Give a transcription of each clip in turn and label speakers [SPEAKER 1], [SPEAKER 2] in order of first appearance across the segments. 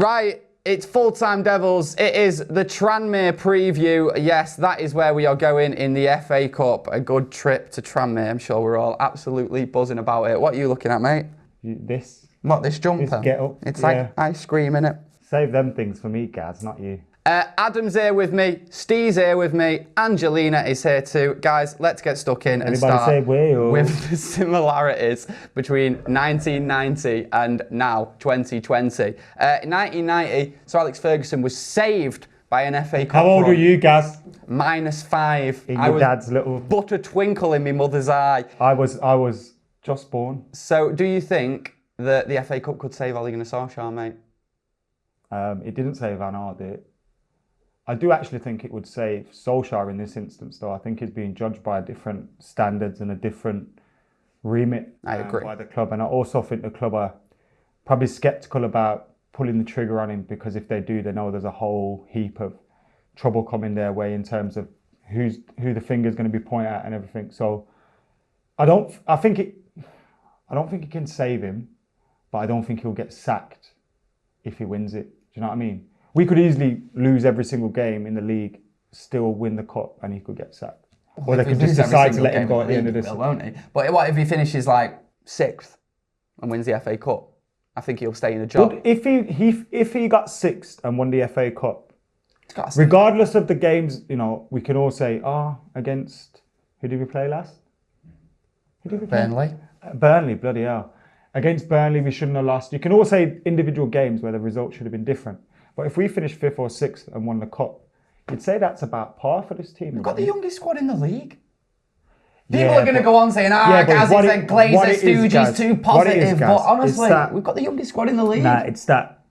[SPEAKER 1] Right, it's Full-Time Devils. It is the Tranmere preview. Yes, that is where we are going in the FA Cup. A good trip to Tranmere. I'm sure we're all absolutely buzzing about it. What are you looking at, mate?
[SPEAKER 2] This
[SPEAKER 1] jumper?
[SPEAKER 2] This get up.
[SPEAKER 1] It's like ice cream, innit?
[SPEAKER 2] Save them things for me, Gaz, not you.
[SPEAKER 1] Adam's here with me, Steve's here with me, Angelina is here too. Guys, let's get stuck in and start with the similarities between 1990 and now 2020. In 1990, Sir Alex Ferguson was saved by an FA Cup.
[SPEAKER 2] How old were you, Gaz?
[SPEAKER 1] -5.
[SPEAKER 2] In your dad's little...
[SPEAKER 1] Butter twinkle in my mother's eye.
[SPEAKER 2] I was just born.
[SPEAKER 1] So, do you think that the FA Cup could save Ole Gunnar Solskjaer, mate?
[SPEAKER 2] It didn't save Van Aert, did it? I do actually think it would save Solskjaer in this instance, though. I think he's being judged by different standards and a different remit by the club. And I also think the club are probably sceptical about pulling the trigger on him, because if they do, they know there's a whole heap of trouble coming their way in terms of who the finger's going to be pointed at and everything. So I don't think it can save him, but I don't think he'll get sacked if he wins it. Do you know what I mean? We could easily lose every single game in the league, still win the cup, and he could get sacked. Or they could just decide to let him go at the end of this.
[SPEAKER 1] Won't he? But what if he finishes like 6th and wins the FA Cup? I think he'll stay in the job.
[SPEAKER 2] But if he got 6th and won the FA Cup, regardless of the games, you know, we can all say, against who did we play last? Who did we play?
[SPEAKER 1] Burnley.
[SPEAKER 2] Burnley, bloody hell. Against Burnley, we shouldn't have lost. You can all say individual games where the result should have been different. But if we finish 5th or 6th and won the cup, you'd say that's about par for this team.
[SPEAKER 1] We've got the youngest squad in the league. People are going to go on saying, Gaz said Glazers, Stooges, too positive. But honestly, we've got the youngest squad in the league.
[SPEAKER 2] Nah, it's that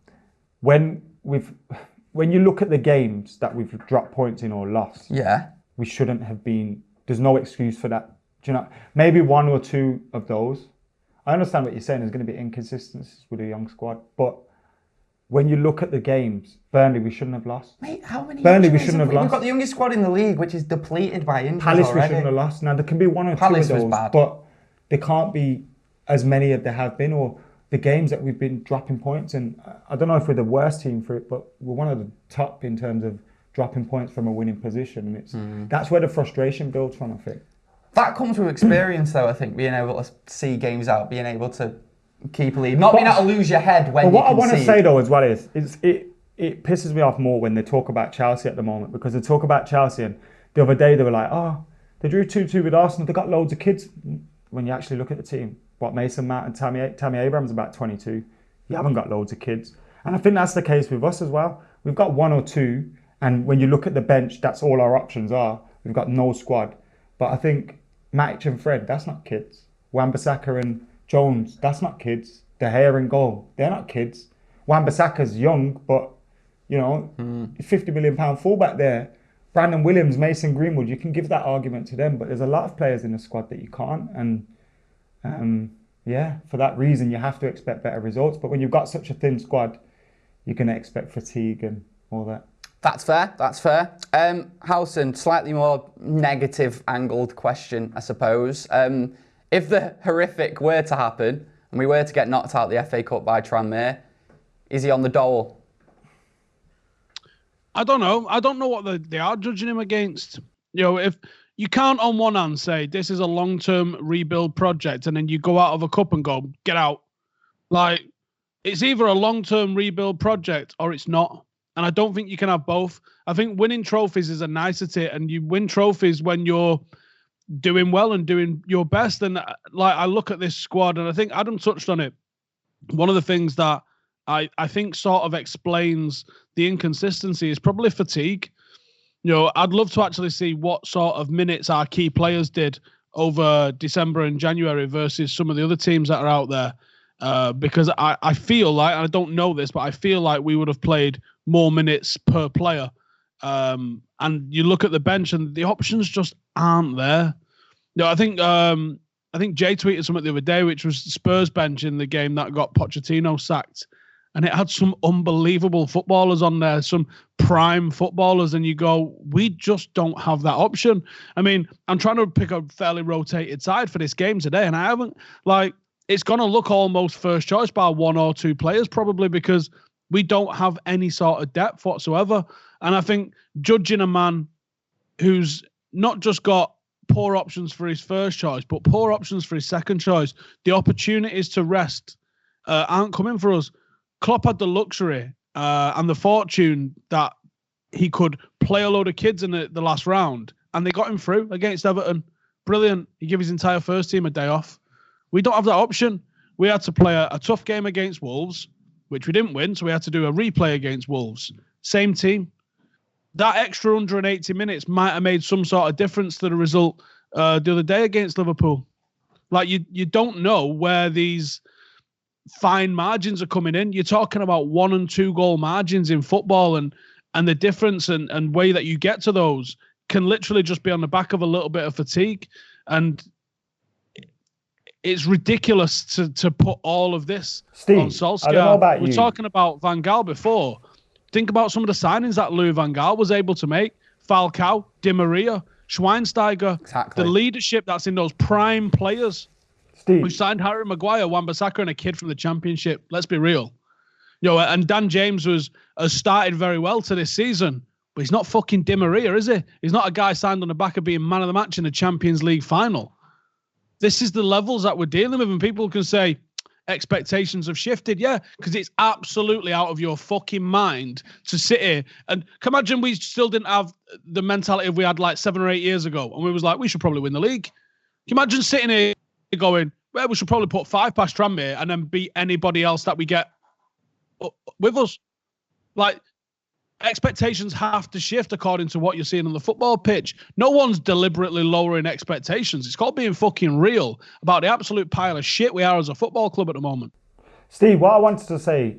[SPEAKER 2] when you look at the games that we've dropped points in or lost, we shouldn't have been. There's no excuse for that. Do you know? Maybe 1 or 2 of those. I understand what you're saying. There's going to be inconsistencies with a young squad, but when you look at the games, Burnley, we shouldn't have lost.
[SPEAKER 1] Mate, how many
[SPEAKER 2] Burnley, we shouldn't have lost.
[SPEAKER 1] We've got the youngest squad in the league, which is depleted by injuries
[SPEAKER 2] Palace,
[SPEAKER 1] already.
[SPEAKER 2] we shouldn't have lost. Now, there can be 1 or 2 of those, but there can't be as many as there have been, or the games that we've been dropping points. And I don't know if we're the worst team for it, but we're one of the top in terms of dropping points from a winning position. And that's where the frustration builds from, I think.
[SPEAKER 1] That comes with experience, though, I think, being able to see games out, being able to keep a lead, not being able to lose your head when you
[SPEAKER 2] what I want to
[SPEAKER 1] concede.
[SPEAKER 2] say though as well is it pisses me off more when they talk about Chelsea at the moment, because they talk about Chelsea and the other day they were like, they drew 2-2 with Arsenal, they got loads of kids. When you actually look at the team, Mason Mount and Tammy Abraham's about 22. You haven't got loads of kids. And I think that's the case with us as well. We've got 1 or 2, and when you look at the bench, that's all our options are. We've got no squad. But I think Matic and Fred, that's not kids. Wan-Bissaka and Jones, that's not kids. De Gea and goal, they're not kids. Wan-Bissaka's young, but, you know, £50 million fullback there. Brandon Williams, Mason Greenwood, you can give that argument to them, but there's a lot of players in the squad that you can't. And, for that reason, you have to expect better results. But when you've got such a thin squad, you're going to expect fatigue and all that.
[SPEAKER 1] That's fair. Howson, slightly more negative angled question, I suppose. If the horrific were to happen and we were to get knocked out of the FA Cup by Tranmere, is he on the dole?
[SPEAKER 3] I don't know. I don't know what they are judging him against. You know, if you can't on one hand say this is a long-term rebuild project and then you go out of a cup and go, get out. Like, it's either a long-term rebuild project or it's not. And I don't think you can have both. I think winning trophies is a nicety, and you win trophies when you're doing well and doing your best. And like, I look at this squad, and I think Adam touched on it. One of the things that I think sort of explains the inconsistency is probably fatigue. You know, I'd love to actually see what sort of minutes our key players did over December and January versus some of the other teams that are out there. Because I feel like, and I don't know this, but I feel like we would have played more minutes per player. And you look at the bench and the options just aren't there. No, I think Jay tweeted something the other day, which was Spurs bench in the game that got Pochettino sacked. And it had some unbelievable footballers on there, some prime footballers. And you go, we just don't have that option. I mean, I'm trying to pick a fairly rotated side for this game today, and I haven't. Like, it's going to look almost first choice by 1 or 2 players probably, because We don't have any sort of depth whatsoever. And I think judging a man who's not just got poor options for his first choice, but poor options for his second choice, the opportunities to rest aren't coming for us. Klopp had the luxury and the fortune that he could play a load of kids in the last round, and they got him through against Everton. Brilliant. He gave his entire first team a day off. We don't have that option. We had to play a tough game against Wolves, which we didn't win, so we had to do a replay against Wolves. Same team. That extra 180 minutes might have made some sort of difference to the result the other day against Liverpool. Like, you don't know where these fine margins are coming in. You're talking about 1 and 2 goal margins in football, and the difference and way that you get to those can literally just be on the back of a little bit of fatigue. And it's ridiculous to put all of this on Solskjaer.
[SPEAKER 2] I don't know about
[SPEAKER 3] We're talking about Van Gaal before. Think about some of the signings that Louis Van Gaal was able to make. Falcao, Di Maria, Schweinsteiger.
[SPEAKER 1] Exactly.
[SPEAKER 3] The leadership that's in those prime players.
[SPEAKER 2] Steve.
[SPEAKER 3] We signed Harry Maguire, Wan-Bissaka, and a kid from the Championship. Let's be real. And Dan James has started very well to this season, but he's not fucking Di Maria, is he? He's not a guy signed on the back of being man of the match in the Champions League final. This is the levels that we're dealing with, and people can say expectations have shifted. Yeah, because it's absolutely out of your fucking mind to sit here and imagine we still didn't have the mentality we had like 7 or 8 years ago, and we was like, we should probably win the league. Can you imagine sitting here going, well, we should probably put 5 past Tranmere and then beat anybody else that we get with us? Like, expectations have to shift according to what you're seeing on the football pitch. No one's deliberately lowering expectations. It's called being fucking real about the absolute pile of shit we are as a football club at the moment.
[SPEAKER 2] Steve, what I wanted to say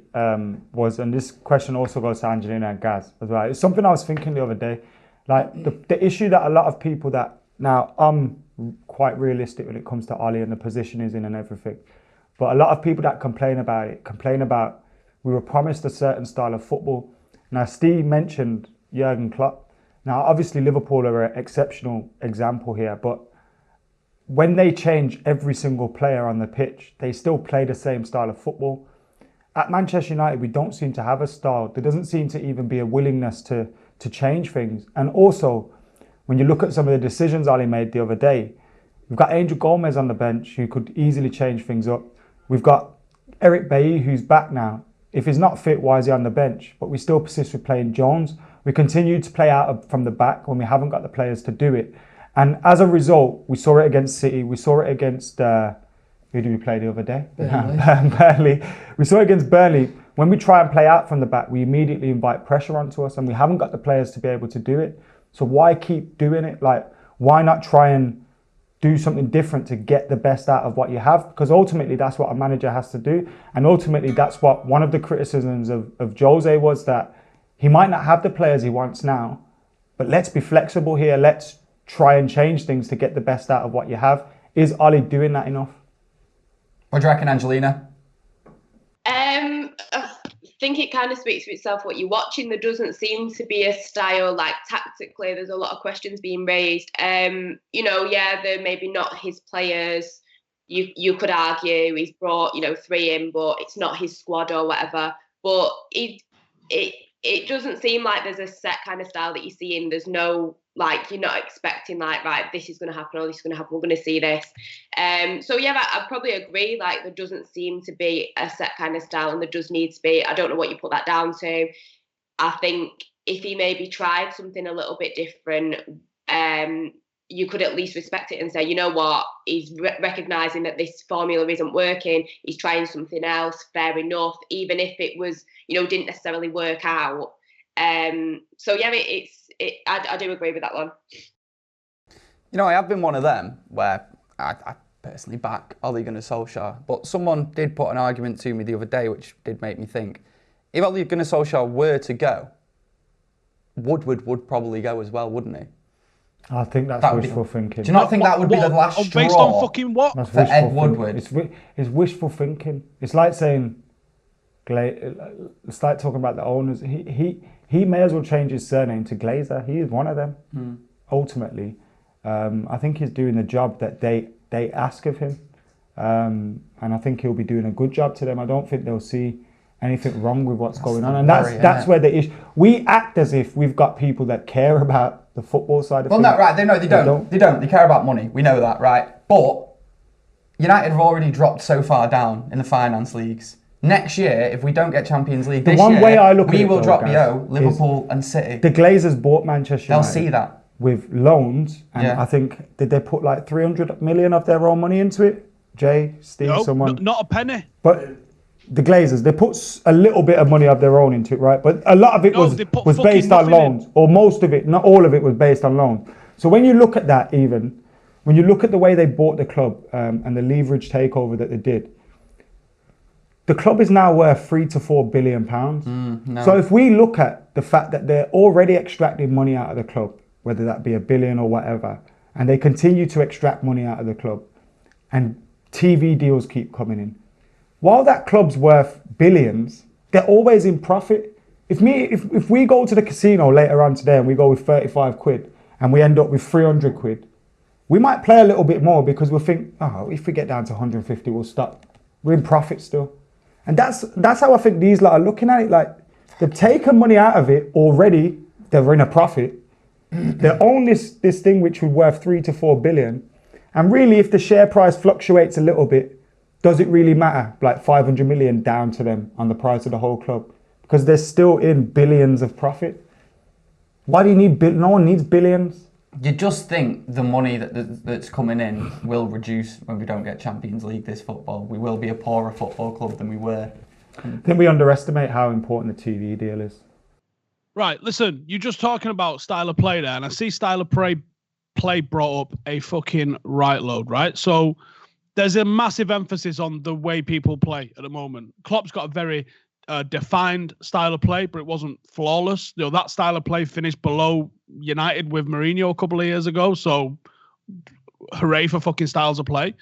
[SPEAKER 2] was, and this question also goes to Angelina and Gaz as well. It's something I was thinking the other day. Like the issue that a lot of people that, now I'm quite realistic when it comes to Ollie and the position he's in and everything. But a lot of people that complain about we were promised a certain style of football. Now, Steve mentioned Jurgen Klopp. Now, obviously, Liverpool are an exceptional example here, but when they change every single player on the pitch, they still play the same style of football. At Manchester United, we don't seem to have a style. There doesn't seem to even be a willingness to change things. And also, when you look at some of the decisions Ali made the other day, we've got Angel Gomez on the bench who could easily change things up. We've got Eric Bailly, who's back now. If he's not fit, why is he on the bench? But we still persist with playing Jones. We continue to play out from the back when we haven't got the players to do it. And as a result, we saw it against City. We saw it against, who did we play the other day? Burnley. We saw it against Burnley. When we try and play out from the back, we immediately invite pressure onto us, and we haven't got the players to be able to do it. So why keep doing it? Like, why not try and do something different to get the best out of what you have? Because ultimately that's what a manager has to do. And ultimately that's what one of the criticisms of Jose was, that he might not have the players he wants now, but let's be flexible here. Let's try and change things to get the best out of what you have. Is Ollie doing that enough?
[SPEAKER 1] What do you reckon, Angelina?
[SPEAKER 4] I think it kind of speaks for itself what you're watching. There doesn't seem to be a style, like tactically, there's a lot of questions being raised. Yeah, they're maybe not his players. You could argue he's brought, 3 in, but it's not his squad or whatever. But it doesn't seem like there's a set kind of style that you're seeing. There's no, like, you're not expecting, like, right, this is going to happen or this is going to happen. We're going to see this. So, yeah, I'd probably agree. Like, there doesn't seem to be a set kind of style, and there does need to be. I don't know what you put that down to. I think if he maybe tried something a little bit different, you could at least respect it and say, you know what, he's recognising that this formula isn't working. He's trying something else, fair enough, even if it was, didn't necessarily work out. So, yeah, I do agree with that one.
[SPEAKER 1] I have been one of them where I personally back Ole Gunnar Solskjaer, but someone did put an argument to me the other day which did make me think, if Ole Gunnar Solskjaer were to go, Woodward would probably go as well, wouldn't he?
[SPEAKER 2] I think that's wishful thinking.
[SPEAKER 1] Do you not think that would be the last straw?
[SPEAKER 3] Based on fucking what?
[SPEAKER 2] That's
[SPEAKER 1] for Ed Woodward.
[SPEAKER 2] It's wishful thinking. It's like saying, it's like talking about the owners. He may as well change his surname to Glazer. He is one of them, ultimately. I think he's doing the job that they ask of him. And I think he'll be doing a good job to them. I don't think they'll see anything wrong with what's going on. And that's where the issue. We act as if we've got people that care about the football side of things.
[SPEAKER 1] Well, no, right? They don't. They don't. They care about money. We know that, right? But United have already dropped so far down in the finance leagues. Next year, if we don't get Champions League this year, we will drop below Liverpool and City.
[SPEAKER 2] The Glazers bought Manchester United.
[SPEAKER 1] They'll see that.
[SPEAKER 2] With loans, and I think, did they put like 300 million of their own money into it? Jay, Steve, someone?
[SPEAKER 3] Not a penny.
[SPEAKER 2] But the Glazers, they put a little bit of money of their own into it, right? But a lot of it was based on loans, or most of it, not all of it was based on loans. So when you look at that, even when you look at the way they bought the club and the leverage takeover that they did, the club is now worth £3 to £4 billion.
[SPEAKER 1] No.
[SPEAKER 2] So if we look at the fact that they're already extracting money out of the club, whether that be a billion or whatever, and they continue to extract money out of the club, and TV deals keep coming in, while that club's worth billions, they're always in profit. If we go to the casino later on today and we go with 35 quid and we end up with 300 quid, we might play a little bit more because we'll think, oh, if we get down to 150, we'll stop. We're in profit still. And that's how I think these lot are looking at it. Like, they've taken money out of it already. They're in a profit. They own this thing which would worth 3 to 4 billion. And really, if the share price fluctuates a little bit, does it really matter? Like 500 million down to them on the price of the whole club, because they're still in billions of profit. Why do you need no one needs billions.
[SPEAKER 1] You just think the money that's coming in will reduce when we don't get Champions League this football. We will be a poorer football club than we were.
[SPEAKER 2] I think we underestimate how important the TV deal is.
[SPEAKER 3] Right, listen, you're just talking about style of play there, and I see style of play brought up a fucking right load, right? So there's a massive emphasis on the way people play at the moment. Klopp's got a very defined style of play, but it wasn't flawless. You know, that style of play finished below United with Mourinho a couple of years ago, so hooray for fucking styles of play.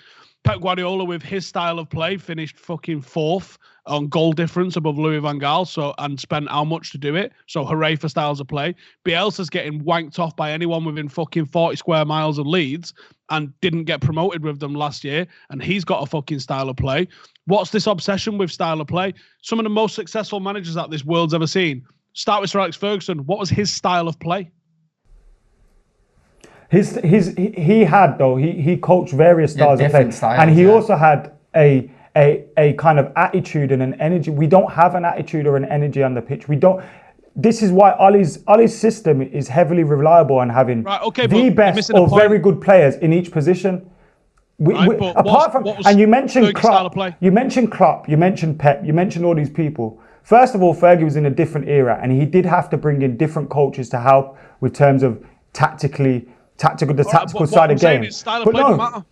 [SPEAKER 3] Pep Guardiola with his style of play finished fucking fourth on goal difference above Louis van Gaal, and spent how much to do it. So hooray for styles of play. Bielsa's getting wanked off by anyone within fucking 40 square miles of Leeds and didn't get promoted with them last year, and he's got a fucking style of play. What's this obsession with style of play? Some of the most successful managers that this world's ever seen. Start with Sir Alex Ferguson. What was his style of play?
[SPEAKER 2] He coached various styles of play, and he also had a kind of attitude and an energy. We don't have an attitude or an energy on the pitch. We don't. This is why Ollie's system is heavily reliable on having the best or very good players in each position. And you mentioned Klopp, you mentioned Pep, you mentioned all these people. First of all, Fergie was in a different era, and he did have to bring in different coaches to help with terms of tactical side of game.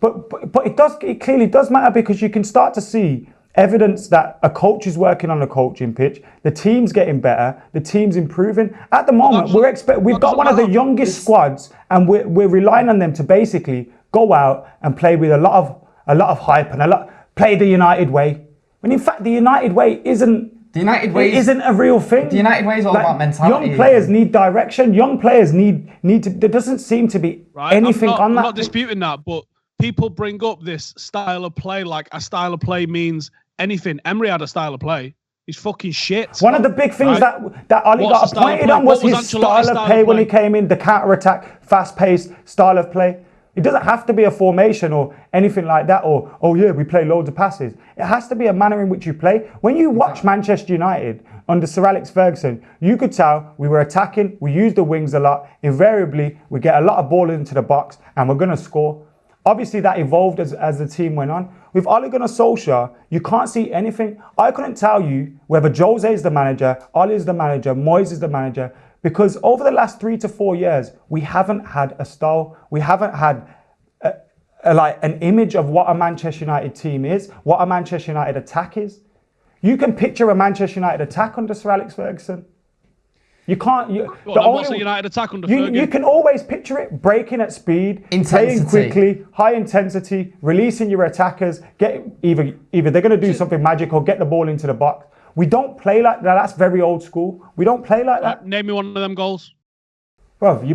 [SPEAKER 2] But it clearly does matter, because you can start to see evidence that a coach is working on a coaching pitch. The team's getting better. The team's improving. At the moment, we've got one of the youngest squads, and we're relying on them to basically go out and play with a lot of hype and play the United way. When in fact the United way isn't. The United way isn't a real thing.
[SPEAKER 1] The United way is all about mentality.
[SPEAKER 2] Young players need direction. Young players need to. There doesn't seem to be anything on that.
[SPEAKER 3] I'm not disputing that, but people bring up this style of play like a style of play means anything. Emery had a style of play. He's fucking shit.
[SPEAKER 2] One of the big things that Ollie got appointed on was his style of play when he came in, the counter-attack, fast-paced style of play. It doesn't have to be a formation or anything like that, or, oh yeah, we play loads of passes. It has to be a manner in which you play. When you watch Manchester United under Sir Alex Ferguson, you could tell we were attacking, we used the wings a lot. Invariably, we get a lot of ball into the box and we're going to score. Obviously, that evolved as the team went on. With Ole Gunnar Solskjaer, you can't see anything. I couldn't tell you whether Jose is the manager, Ole is the manager, Moyes is the manager, because over the last 3 to 4 years, we haven't had a style. We haven't had an image of what a Manchester United team is, what a Manchester United attack is. You can picture a Manchester United attack under Sir Alex Ferguson. You can't.
[SPEAKER 3] What's a United attack under Ferguson?
[SPEAKER 2] You can always picture it: breaking at speed, playing quickly, high intensity, releasing your attackers. Either they're going to do something magical, get the ball into the box. We don't play like that. That's very old school. We don't play like that.
[SPEAKER 3] Name me one of them goals.
[SPEAKER 2] Bro, you're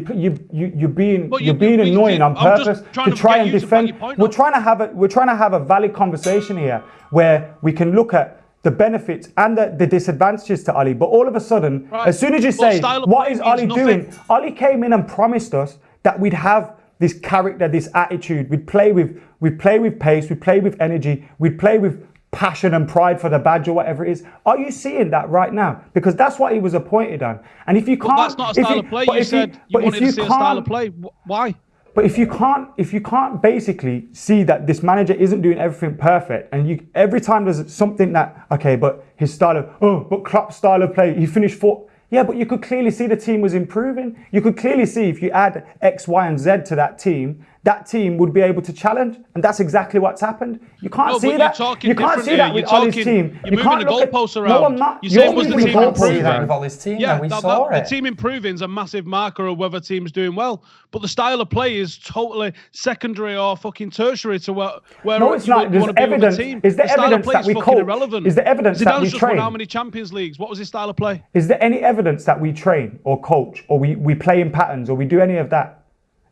[SPEAKER 2] being annoying on purpose to try and defend. We're trying to have a valid conversation here where we can look at the benefits and the disadvantages to Oli. But all of a sudden, as soon as you say, what is Oli doing? Oli came in and promised us that we'd have this character, this attitude. We'd play with pace, we'd play with energy, we'd play with passion and pride for the badge or whatever it is. Are you seeing that right now? Because that's what he was appointed on. And if you can't,
[SPEAKER 3] that's not a style of play. You said you wanted to see a style of play. Why?
[SPEAKER 2] But if you can't basically see that this manager isn't doing everything perfect, and every time there's something that, okay, but his style of, but Klopp's style of play, he finished fourth. Yeah, but you could clearly see the team was improving. You could clearly see if you add X, Y, and Z to that team would be able to challenge, and that's exactly what's happened. You can't see that. You can't see that with Ollie's team.
[SPEAKER 3] You're moving the goalposts around.
[SPEAKER 2] No, I'm not.
[SPEAKER 3] You're saying was the team improving?
[SPEAKER 1] With Ollie's team, yeah, we saw it.
[SPEAKER 3] The team improving is a massive marker of whether team's doing well, but the style of play is totally secondary or fucking tertiary to where
[SPEAKER 2] no, it's not. There's evidence. Is there evidence that we coach? Is there evidence that we train?
[SPEAKER 3] How many Champions Leagues? What was his style of play?
[SPEAKER 2] Is there any evidence that we train or coach or we play in patterns or we do any of that?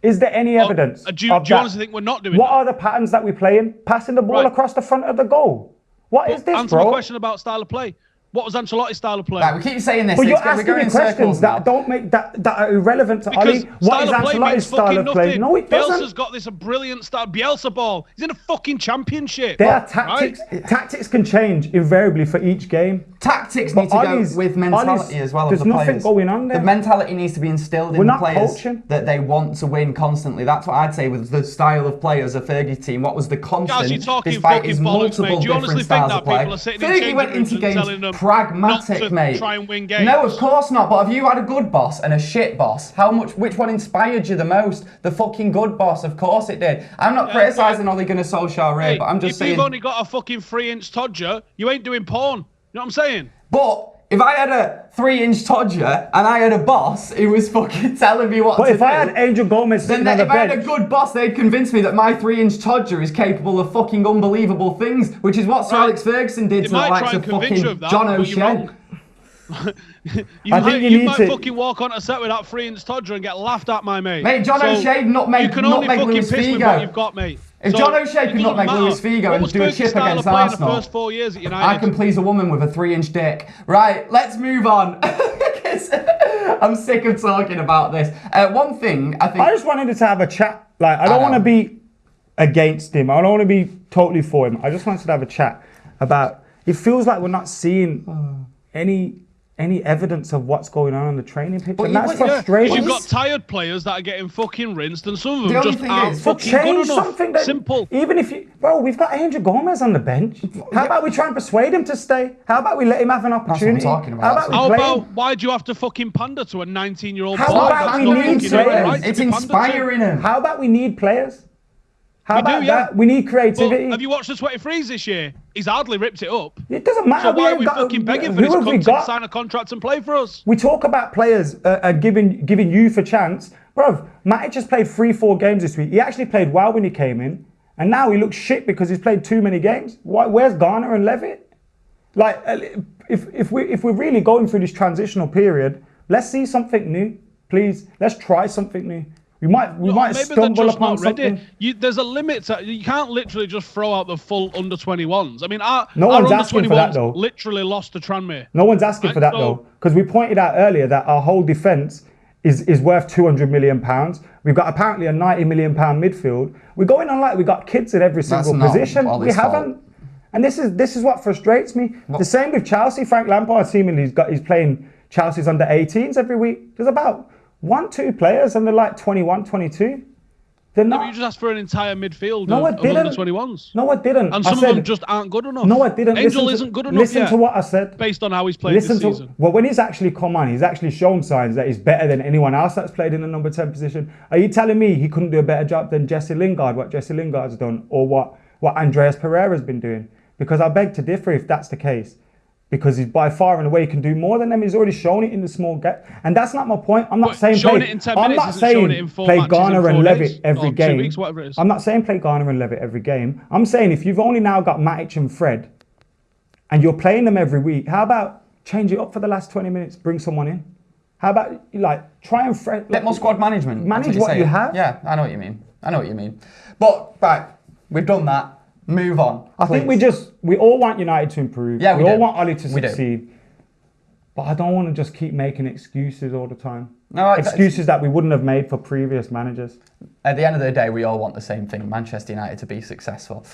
[SPEAKER 2] Is there any evidence?
[SPEAKER 3] Do you honestly think we're not doing
[SPEAKER 2] What are the patterns that we play in? Passing the ball across the front of the goal. What is this,
[SPEAKER 3] answer
[SPEAKER 2] bro?
[SPEAKER 3] my question about style of play. What was Ancelotti's style of play?
[SPEAKER 1] Right, we keep saying this.
[SPEAKER 2] But you're asking me questions that don't make that are irrelevant to Ollie. What is Ancelotti's style of play? No, it doesn't.
[SPEAKER 3] Bielsa's got this brilliant style. Bielsa ball. He's in a fucking championship.
[SPEAKER 2] There are tactics. Right? Tactics can change invariably for each game.
[SPEAKER 1] Tactics need to go with mentality as well.
[SPEAKER 2] There's nothing going on there.
[SPEAKER 1] The mentality needs to be instilled in the players that they want to win constantly. That's what I'd say with the style of play as a Fergie team. What was the constant despite his multiple different styles of play? Fergie went into games pragmatic, mate.
[SPEAKER 3] Try and win games.
[SPEAKER 1] No, of course not. But have you had a good boss and a shit boss? Which one inspired you the most? The fucking good boss, of course it did. I'm not criticising Ole Gunnar Solskjaer, but I'm just saying.
[SPEAKER 3] If you've only got a fucking 3-inch todger, you ain't doing porn. You know what I'm saying?
[SPEAKER 1] But if I had a 3-inch todger and I had a boss who was fucking telling me what to do.
[SPEAKER 2] But if I had Angel Gomez sitting on the bench.
[SPEAKER 1] If I had a good boss, they'd convince me that my 3-inch todger is capable of fucking unbelievable things, which is what Sir Alex Ferguson did to the likes of fucking John O'Shea.
[SPEAKER 3] you might fucking walk on a set with that 3-inch todger and get laughed at, my mate.
[SPEAKER 1] Mate, John O'Shea not make Luis Figo.
[SPEAKER 3] With what you've got, mate.
[SPEAKER 1] If John O'Shea could not make Luis Figo and do a chip against Arsenal,
[SPEAKER 3] the first 4 years at United?
[SPEAKER 1] I can please a woman with a 3-inch dick. Right, let's move on. I'm sick of talking about this. One thing, I think...
[SPEAKER 2] I just wanted to have a chat. Like, I don't want to be against him. I don't want to be totally for him. I just wanted to have a chat about... It feels like we're not seeing any evidence of what's going on the training pitch, and that's frustrating.
[SPEAKER 3] You've got tired players that are getting fucking rinsed, and some of them just aren't fucking
[SPEAKER 2] good enough.
[SPEAKER 3] Something that,
[SPEAKER 2] simple. Even if we've got Angel Gomez on the bench. How about we try and persuade him to stay? How about we let him have an opportunity?
[SPEAKER 1] That's what I'm talking about.
[SPEAKER 3] How about why do you have to fucking pander to a 19-year-old boy?
[SPEAKER 2] How about we need players?
[SPEAKER 1] It's inspiring him.
[SPEAKER 2] How about we need players? How about that? We need creativity.
[SPEAKER 3] Well, have you watched the 23s this year? He's hardly ripped it up.
[SPEAKER 2] It doesn't matter.
[SPEAKER 3] So why are we fucking begging for this cunt to sign a contract and play for us?
[SPEAKER 2] We talk about players giving youth a chance. Bruv, Matic has played 3-4 games this week. He actually played well when he came in. And now he looks shit because he's played too many games. Where's Garner and Levitt? Like, if we're really going through this transitional period, let's see something new. Please, let's try something new. We might stumble upon something.
[SPEAKER 3] There's a limit to, you can't literally just throw out the full under-21s. I mean, our
[SPEAKER 2] asking for that, though.
[SPEAKER 3] Literally lost to Tranmere.
[SPEAKER 2] No one's asking for that, though, because we pointed out earlier that our whole defence is worth £200 million. We've got apparently a £90 million midfield. We're going on like we got kids at every single position. We haven't. And this is what frustrates me. The same with Chelsea. Frank Lampard seemingly he's playing Chelsea's under 18s every week. There's about 1-2 players and they're like 21, 22. They're not.
[SPEAKER 3] You just asked for an entire midfield
[SPEAKER 2] of
[SPEAKER 3] under-21s.
[SPEAKER 2] No, I didn't.
[SPEAKER 3] And some of them just aren't good enough.
[SPEAKER 2] No, I didn't.
[SPEAKER 3] Angel isn't good enough
[SPEAKER 2] Listen to what I said.
[SPEAKER 3] Based on how he's played this season.
[SPEAKER 2] Well, when he's actually come on, he's actually shown signs that he's better than anyone else that's played in the number 10 position. Are you telling me he couldn't do a better job than Jesse Lingard, what Jesse Lingard's done, or what Andreas Pereira's been doing? Because I beg to differ if that's the case. Because he's by far and away can do more than them. He's already shown it in the small gap. And that's not my point. I'm not saying play Garner and Levitt every game.
[SPEAKER 3] 2 weeks, whatever it is.
[SPEAKER 2] I'm not saying play Garner and Levitt every game. I'm saying if you've only now got Matic and Fred and you're playing them every week, how about change it up for the last 20 minutes, bring someone in? How about try and Fred...
[SPEAKER 1] Bit more squad management.
[SPEAKER 2] Manage what you have.
[SPEAKER 1] Yeah, I know what you mean. But, right, we've done that. Move on.
[SPEAKER 2] I think we all want United to improve.
[SPEAKER 1] Yeah,
[SPEAKER 2] we all want Oli to succeed. But I don't want to just keep making excuses all the time. No, excuses that we wouldn't have made for previous managers.
[SPEAKER 1] At the end of the day, we all want the same thing, Manchester United to be successful.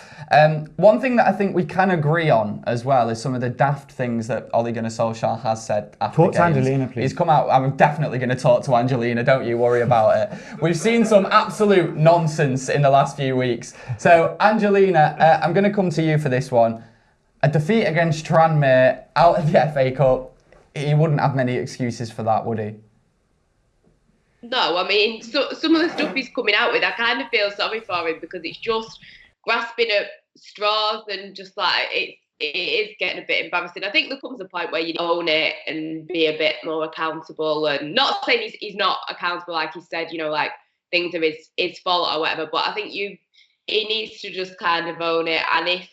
[SPEAKER 1] One thing that I think we can agree on as well is some of the daft things that Ole Gunnar Solskjaer has said after
[SPEAKER 2] games. Talk to Angelina, please.
[SPEAKER 1] He's come out, I'm definitely going to talk to Angelina, don't you worry about it. We've seen some absolute nonsense in the last few weeks. So, Angelina, I'm going to come to you for this one. A defeat against Tranmere out of the FA Cup, he wouldn't have many excuses for that, would he?
[SPEAKER 4] No, I mean, some of the stuff he's coming out with, I kind of feel sorry for him because it's just grasping at straws and just like it is getting a bit embarrassing. I think there comes a point where you own it and be a bit more accountable, and not saying he's not accountable, like he said, like things are his fault or whatever, but I think he needs to just kind of own it. And if,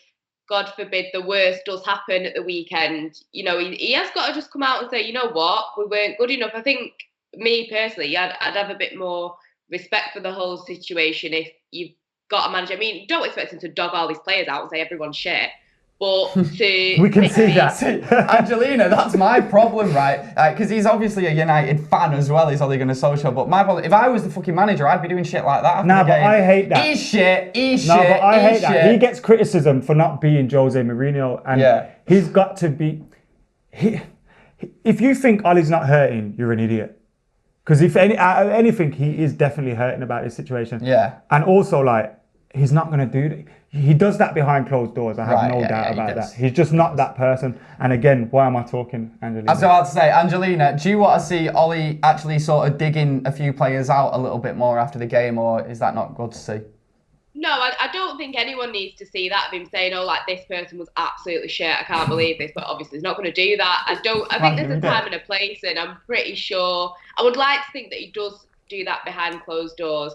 [SPEAKER 4] God forbid, the worst does happen at the weekend, he has got to just come out and say, you know what, we weren't good enough. I think, me personally, I'd have a bit more respect for the whole situation if you've got a manager. I mean, don't expect him to dog all these players out and say everyone's shit. But
[SPEAKER 2] we can see that.
[SPEAKER 1] Angelina, that's my problem, right? Because he's obviously a United fan as well. He's only going to social. But my problem, if I was the fucking manager, I'd be doing shit like that.
[SPEAKER 2] But I hate that.
[SPEAKER 1] He's shit.
[SPEAKER 2] But I hate that. He gets criticism for not being Jose Mourinho, and he's got to be. If you think Ollie's not hurting, you're an idiot. Because if anything, he is definitely hurting about his situation.
[SPEAKER 1] Yeah.
[SPEAKER 2] And also, he's not going to do that. He does that behind closed doors. I have no doubt about that. He's just not that person. And again, why am I talking, Angelina?
[SPEAKER 1] I was about to say, Angelina, do you want to see Ollie actually sort of digging a few players out a little bit more after the game, or is that not good to see?
[SPEAKER 4] No, I don't think anyone needs to see that of him saying, this person was absolutely shit, I can't believe this, but obviously he's not going to do that. I think there's a time and a place, and I'm pretty sure, I would like to think that he does do that behind closed doors.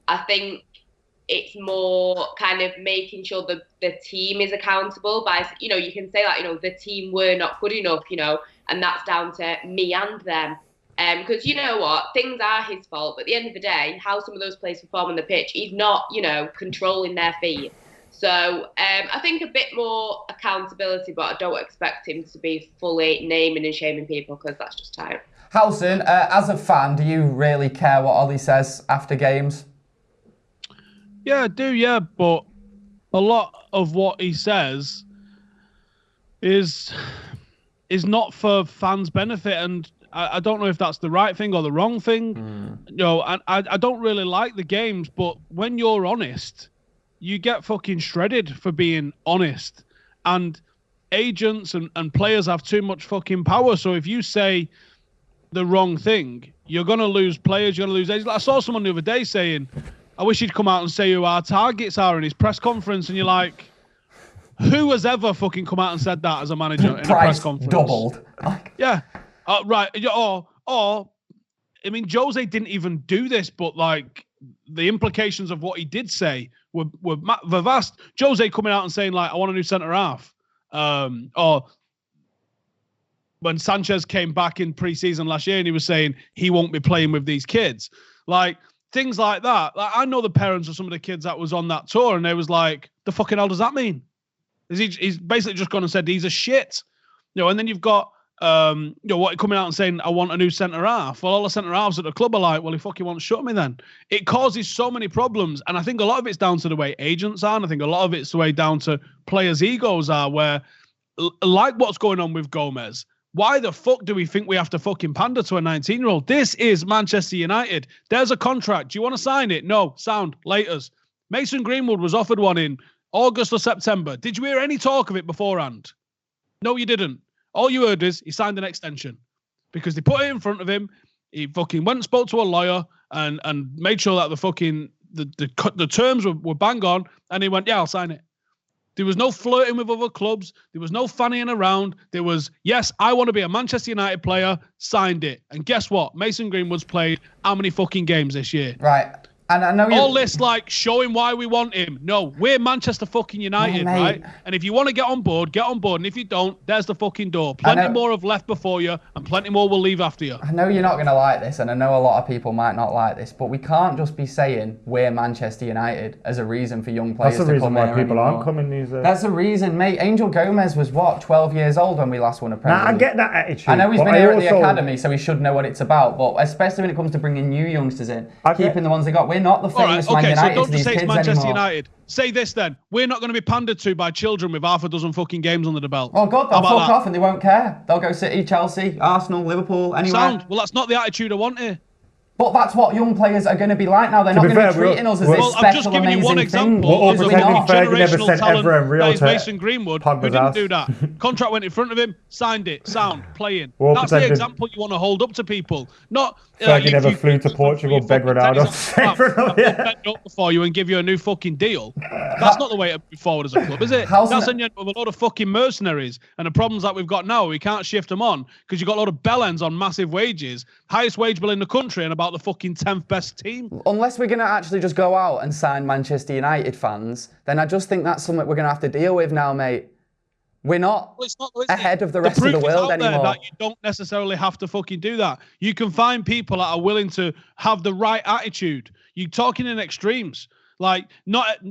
[SPEAKER 4] I think it's more kind of making sure that the team is accountable by, you can say the team were not good enough, and that's down to me and them. Because you know what, things are his fault, but at the end of the day, how some of those players perform on the pitch, he's not, controlling their feet. So I think a bit more accountability, but I don't expect him to be fully naming and shaming people because that's just time.
[SPEAKER 1] Howson, as a fan, do you really care what Ollie says after games?
[SPEAKER 3] Yeah, I do, but a lot of what he says is not for fans' benefit, and I don't know if that's the right thing or the wrong thing. And I don't really like the games, but when you're honest, you get fucking shredded for being honest. And agents and players have too much fucking power. So if you say the wrong thing, you're going to lose players, you're going to lose agents. I saw someone the other day saying, I wish he'd come out and say who our targets are in his press conference. And you're like, who has ever fucking come out and said that as a manager in a press conference?
[SPEAKER 1] Doubled.
[SPEAKER 3] Yeah. Right. Or, I mean, Jose didn't even do this, but the implications of what he did say were vast. Jose coming out and saying I want a new centre half. Or when Sanchez came back in pre-season last year and he was saying he won't be playing with these kids, things like that. I know the parents of some of the kids that was on that tour, and they was like, the fucking hell does that mean? He's basically just gone and said he's a shit, and then you've got. What coming out and saying I want a new centre half. Well, all the centre halves at the club are like, well, he fucking wants to shut me then. It causes so many problems, and I think a lot of it's down to the way agents are, and I think a lot of it's the way down to players' egos are. Where, like what's going on with Gomez, why the fuck do we think we have to fucking pander to a 19-year-old? This is Manchester United. There's a contract. Do you want to sign it? No. Sound. Laters. Mason Greenwood was offered one in August or September. Did you hear any talk of it beforehand? No, you didn't. All you heard is he signed an extension because they put it in front of him. He fucking went and spoke to a lawyer and made sure that the fucking the terms were bang on, and he went, yeah, I'll sign it. There was no flirting with other clubs. There was no fannying around. There was, yes, I want to be a Manchester United player, signed it. And guess what? Mason Greenwood's played how many fucking games this year?
[SPEAKER 1] Right. And I know
[SPEAKER 3] all this like showing why we want him. No, we're Manchester fucking United, right? And if you want to get on board, get on board. And if you don't, there's the fucking door. Plenty more have left before you, and plenty more will leave after you.
[SPEAKER 1] I know you're not going to like this, and I know a lot of people might not like this, but we can't just be saying we're Manchester United as a reason for young players to come here.
[SPEAKER 2] That's the reason why people aren't coming these days.
[SPEAKER 1] That's the reason, mate. Angel Gomez was, 12 years old when we last won a Premier League.
[SPEAKER 2] I get that attitude.
[SPEAKER 1] I know he's been here at the academy, so he should know what it's about, but especially when it comes to bringing new youngsters in, keeping the ones they got. We're not the famous Man United
[SPEAKER 3] so don't
[SPEAKER 1] to these
[SPEAKER 3] just say
[SPEAKER 1] kids
[SPEAKER 3] it's Manchester
[SPEAKER 1] anymore.
[SPEAKER 3] United. Say this then. We're not going to be pandered to by children with half a dozen fucking games under the belt.
[SPEAKER 1] Oh, God, they'll fuck off and they won't care. They'll go City, Chelsea, Arsenal, Liverpool, anywhere.
[SPEAKER 3] Sound. Well, that's not the attitude I want here.
[SPEAKER 1] But that's what young players are going to be like now. They're not going to be treating us as this special,
[SPEAKER 3] I'm just giving you one example.
[SPEAKER 2] There's a generational talent
[SPEAKER 3] that is Mason Greenwood, who didn't do that. Contract went in front of him, signed it, sound, playing. That's the example you want to hold up to people. Not
[SPEAKER 2] Fergie never flew to Portugal, beg Ronaldo.
[SPEAKER 3] Up before you and give you a new fucking deal. That's not the way to move forward as a club, is it? That's a load of fucking mercenaries, and the problems that we've got now, we can't shift them on because you've got a lot of bellends on massive wages, highest wage bill in the country, and about the fucking 10th best team.
[SPEAKER 1] Unless we're going to actually just go out and sign Manchester United fans, then I just think that's something we're going to have to deal with now, mate. We're not, ahead of the rest of the world anymore.
[SPEAKER 3] That you don't necessarily have to fucking do that. You can find people that are willing to have the right attitude. You're talking in extremes. Like,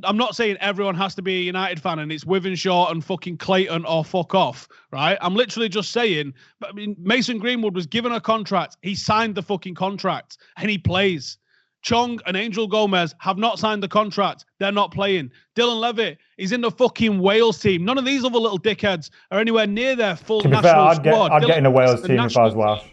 [SPEAKER 3] I'm not saying everyone has to be a United fan and it's Withenshaw and fucking Clayton or fuck off, right? I'm literally just saying, I mean, Mason Greenwood was given a contract. He signed the fucking contract and he plays. Chong and Angel Gomez have not signed the contract. They're not playing. Dylan Levitt is in the fucking Wales team. None of these other little dickheads are anywhere near their full national squad.
[SPEAKER 2] I'd get in the Wales team if I was Welsh.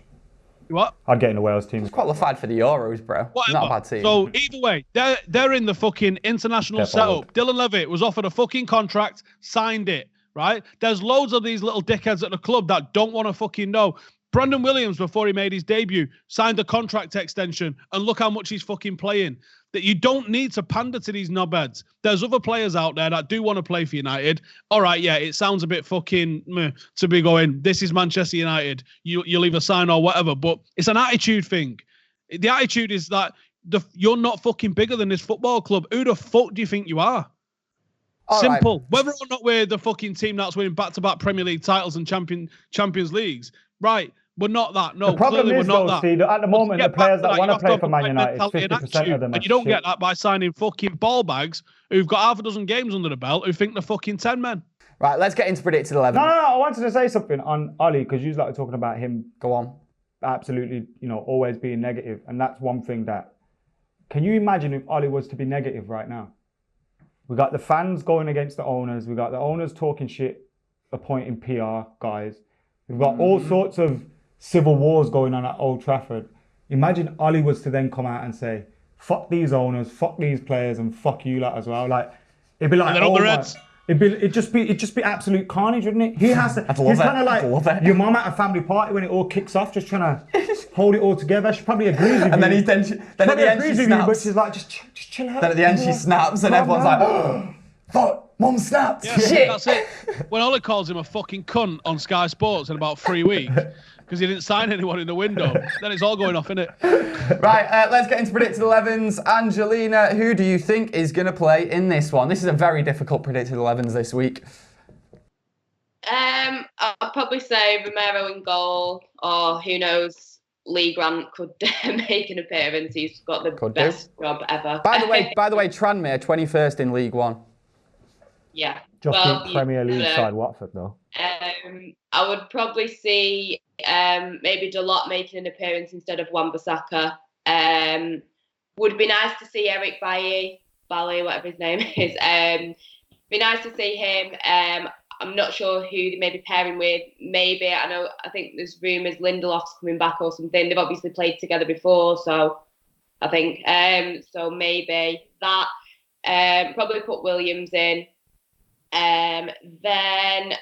[SPEAKER 3] What?
[SPEAKER 2] I'd get in the Wales team.
[SPEAKER 1] It's qualified for the Euros, bro. Whatever. Not a bad team.
[SPEAKER 3] So either way, they're in the fucking international setup. Dylan Levitt was offered a fucking contract, signed it, right? There's loads of these little dickheads at the club that don't want to fucking know. Brandon Williams, before he made his debut, signed a contract extension, and look how much he's fucking playing. That you don't need to pander to these knobheads. There's other players out there that do want to play for United. All right, yeah, it sounds a bit fucking meh to be going, this is Manchester United. You'll either sign or whatever, but it's an attitude thing. The attitude is that you're not fucking bigger than this football club. Who the fuck do you think you are? All simple. Right. Whether or not we're the fucking team that's winning back-to-back Premier League titles and Champions Leagues, right? We're not that. No,
[SPEAKER 2] the problem
[SPEAKER 3] clearly
[SPEAKER 2] is,
[SPEAKER 3] we're not that.
[SPEAKER 2] Steve, at the moment, the players that want to play for Man United, 50% of them are
[SPEAKER 3] and you don't get that by signing fucking ball bags who've got half a dozen games under the belt who think they're fucking 10 men.
[SPEAKER 1] Right, let's get into predicted 11.
[SPEAKER 2] No, I wanted to say something on Ollie because you like talking about him.
[SPEAKER 1] Go on.
[SPEAKER 2] Absolutely, always being negative, and that's one thing that. Can you imagine if Ollie was to be negative right now? We got the fans going against the owners. We got the owners talking shit, appointing PR guys. We've got all sorts of civil wars going on at Old Trafford. Imagine Ollie was to then come out and say, fuck these owners, fuck these players, and fuck you lot as well. Like, it'd be like, it'd just be absolute carnage, wouldn't it? He has to. He's kind of like your mum at a family party when it all kicks off, just trying to hold it all together. She probably agrees with you.
[SPEAKER 1] And then at the end she snaps.
[SPEAKER 2] But she's like, just chill out.
[SPEAKER 1] Then at the end she snaps, and everyone's like, oh, fuck. Mum snapped.
[SPEAKER 3] Yeah,
[SPEAKER 1] shit.
[SPEAKER 3] That's it. When Ollie calls him a fucking cunt on Sky Sports in about 3 weeks because he didn't sign anyone in the window, then it's all going off, innit?
[SPEAKER 1] Right, let's get into predicted 11s. Angelina, who do you think is going to play in this one? This is a very difficult predicted 11s this week.
[SPEAKER 4] I'll probably say Romero in goal, or who knows, Lee Grant could make an appearance. He's got the best job ever.
[SPEAKER 1] By the way, Tranmere 21st in League One.
[SPEAKER 4] Yeah.
[SPEAKER 2] Just beat Premier League side Watford, though.
[SPEAKER 4] I would probably see maybe Dalot making an appearance instead of Wan-Bissaka. Would be nice to see Eric Bailly, whatever his name is. Be nice to see him. I'm not sure who they may be pairing with. Maybe, I think there's rumours Lindelof's coming back or something. They've obviously played together before, so I think. So maybe that. Probably put Williams in. Then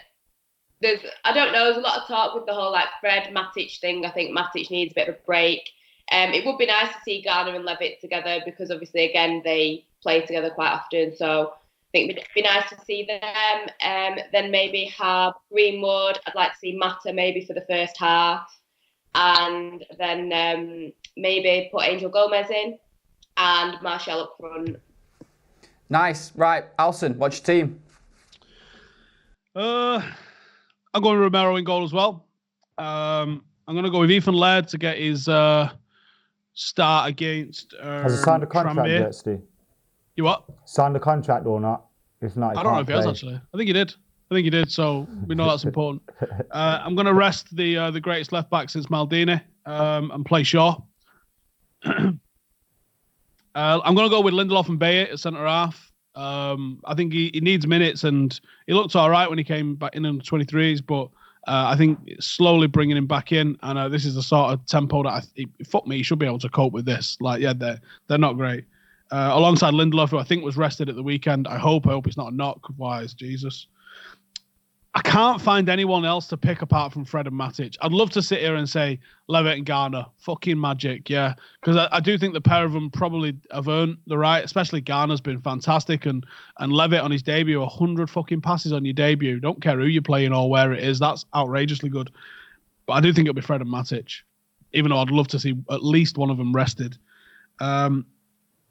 [SPEAKER 4] there's a lot of talk with the whole Fred Matic thing. I think Matic needs a bit of a break. It would be nice to see Garner and Levitt together because obviously again they play together quite often. So I think it'd be nice to see them. Then maybe have Greenwood. I'd like to see Mata maybe for the first half, and then maybe put Angel Gomez in. and Martial up front.
[SPEAKER 1] Nice. Right, Howson, what's your team?
[SPEAKER 3] I'm going with Romero in goal as well. I'm going to go with Ethan Laird to get his start against
[SPEAKER 2] Has he signed a contract yet, Steve?
[SPEAKER 3] You what?
[SPEAKER 2] Signed a contract or not? If not,
[SPEAKER 3] I don't know if he has, actually. I think he did. So we know that's important. I'm going to rest the greatest left back since Maldini and play Shaw. I'm going to go with Lindelof and Bayer at centre half. I think he needs minutes, and he looked all right when he came back in the 23s, but I think slowly bringing him back in, and this is the sort of tempo that he should be able to cope with this. Like, yeah, they're not great. Alongside Lindelof, who I think was rested at the weekend. I hope it's not a knock. Wise, Jesus. I can't find anyone else to pick apart from Fred and Matic. I'd love to sit here and say Levitt and Garner. Fucking magic, yeah. Because I do think the pair of them probably have earned the right, especially Garner's been fantastic. And Levitt on his debut, 100 fucking passes on your debut. Don't care who you're playing or where it is. That's outrageously good. But I do think it'll be Fred and Matic, even though I'd love to see at least one of them rested.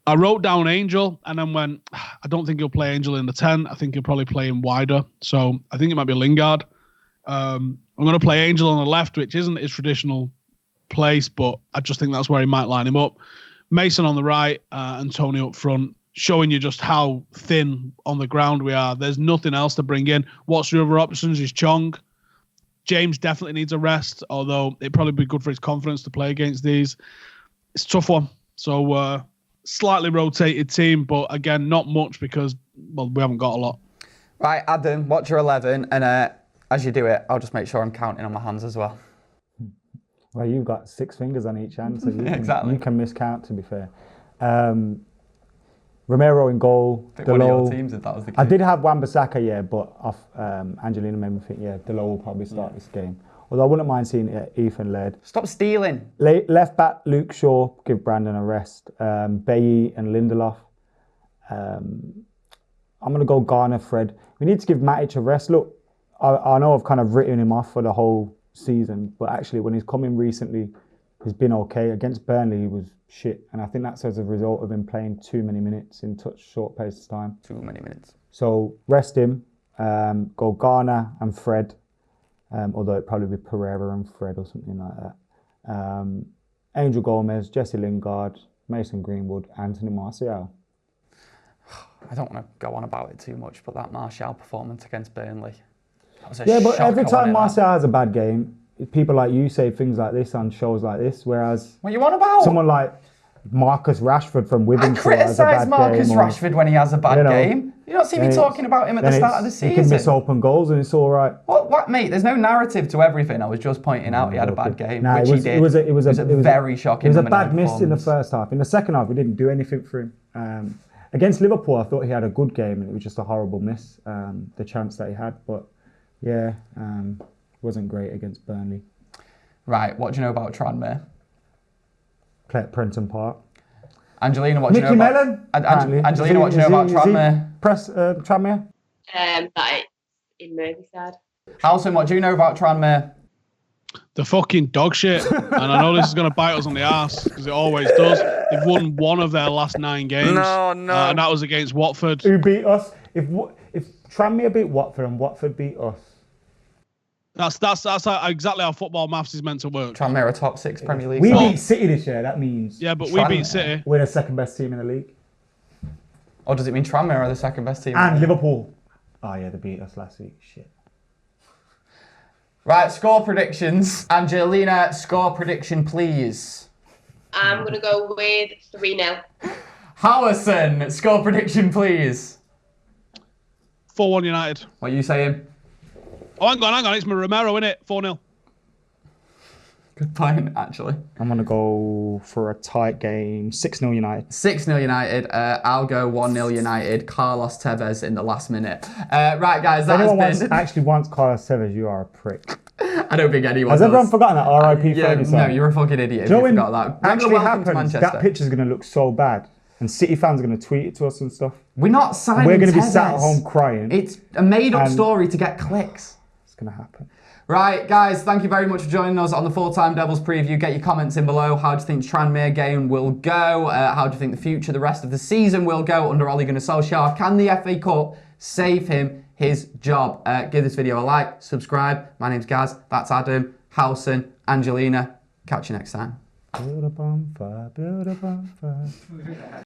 [SPEAKER 3] I wrote down Angel and then went, I don't think he'll play Angel in the 10. I think he'll probably play him wider. So I think it might be Lingard. I'm going to play Angel on the left, which isn't his traditional place, but I just think that's where he might line him up. Mason on the right, and Tony up front, showing you just how thin on the ground we are. There's nothing else to bring in. What's the other options is Chong. James definitely needs a rest, although it'd probably be good for his confidence to play against these. It's a tough one. So, slightly rotated team, but again, not much because, well, we haven't got a lot.
[SPEAKER 1] Right, Adam, what's your 11? And as you do it, I'll just make sure I'm counting on my hands as well.
[SPEAKER 2] Well, you've got 6 fingers on each hand, so you can miscount, to be fair. Romero in goal.
[SPEAKER 1] Pick one of your teams if that was the case.
[SPEAKER 2] I did have Wan-Bissaka, yeah, but Angelina made me think, yeah, Delo will probably start this game. Although I wouldn't mind seeing Ethan Laird.
[SPEAKER 1] Stop stealing.
[SPEAKER 2] Left back, Luke Shaw, give Brandon a rest. Bailly and Lindelof. I'm going to go Garner, Fred. We need to give Matic a rest. Look, I know I've kind of written him off for the whole season, but actually when he's come in recently, he's been okay. Against Burnley, he was shit. And I think that's as a result of him playing too many minutes in such short pace of time.
[SPEAKER 1] Too many minutes.
[SPEAKER 2] So rest him. Go Garner and Fred. Although it'd probably be Pereira and Fred or something like that. Angel Gomez, Jesse Lingard, Mason Greenwood, Anthony Martial.
[SPEAKER 1] I don't want to go on about it too much, but that Martial performance against Burnley.
[SPEAKER 2] Yeah, but every time Martial has a bad game, people like you say things like this on shows like this, whereas...
[SPEAKER 1] What you on about?
[SPEAKER 2] Someone like Marcus Rashford from Withenshaw has a bad game.
[SPEAKER 1] I criticise Marcus Rashford when he has a bad game. You don't see me talking about him at the start of the season.
[SPEAKER 2] He can miss open goals and it's all right.
[SPEAKER 1] What, mate? There's no narrative to everything. I was just pointing out he had a bad game, which he did. It was a very shocking.
[SPEAKER 2] It was a bad miss in the first half. In the second half, we didn't do anything for him. Against Liverpool, I thought he had a good game and it was just a horrible miss, the chance that he had. But yeah, wasn't great against Burnley.
[SPEAKER 1] Right, what do you know about Tranmere?
[SPEAKER 2] Play at Prenton Park.
[SPEAKER 1] Angelina, what do you know about... Angelina, what do you know about Tranmere?
[SPEAKER 2] Tranmere?
[SPEAKER 4] That in Merseyside.
[SPEAKER 1] Howson, what do you know about Tranmere?
[SPEAKER 3] The fucking dog shit. And I know this is going to bite us on the arse, because it always does. They've won one of their last 9 games.
[SPEAKER 1] No.
[SPEAKER 3] And that was against Watford.
[SPEAKER 2] Who beat us? If Tranmere beat Watford and Watford beat us.
[SPEAKER 3] That's exactly how football maths is meant to work.
[SPEAKER 1] Tranmere are top 6 Premier League.
[SPEAKER 2] We beat City this year, that means...
[SPEAKER 3] Yeah, but we beat City.
[SPEAKER 2] We're the second best team in the league.
[SPEAKER 1] Or does it mean Tranmere are the second best team?
[SPEAKER 2] And Liverpool. Oh yeah, they beat us last week. Shit.
[SPEAKER 1] Right, score predictions. Angelina, score prediction, please.
[SPEAKER 4] I'm going to go with 3-0.
[SPEAKER 1] Howson, score prediction, please.
[SPEAKER 3] 4-1 United.
[SPEAKER 1] What are you saying?
[SPEAKER 3] Oh, hang on. It's my Romero, innit? 4-0.
[SPEAKER 1] Good point, actually.
[SPEAKER 2] I'm going to go for a tight game. 6-0 United.
[SPEAKER 1] 6-0 United. I'll go 1-0 United. Carlos Tevez in the last minute. Right, guys, that has been...
[SPEAKER 2] actually wants Carlos Tevez, you are a prick.
[SPEAKER 1] I don't think anyone
[SPEAKER 2] Has
[SPEAKER 1] does.
[SPEAKER 2] Everyone forgotten that R.I.P. Ferguson?
[SPEAKER 1] No, you're a fucking idiot if you forgot that.
[SPEAKER 2] Actually happens, that picture's going to look so bad. And City fans are going to tweet it to us and stuff.
[SPEAKER 1] We're not signing
[SPEAKER 2] We're going to be
[SPEAKER 1] Tevez.
[SPEAKER 2] sat at home crying.
[SPEAKER 1] It's a made-up story to get clicks.
[SPEAKER 2] going to happen.
[SPEAKER 1] Right, guys, thank you very much for joining us on the Full-Time Devils preview. Get your comments in below. How do you think the Tranmere game will go? How do you think the rest of the season will go under Ole Gunnar Solskjaer? Can the FA Cup save him his job? Give this video a like, subscribe. My name's Gaz, that's Adam, Howson, Angelina. Catch you next time.
[SPEAKER 2] Build a bonfire, build a bonfire.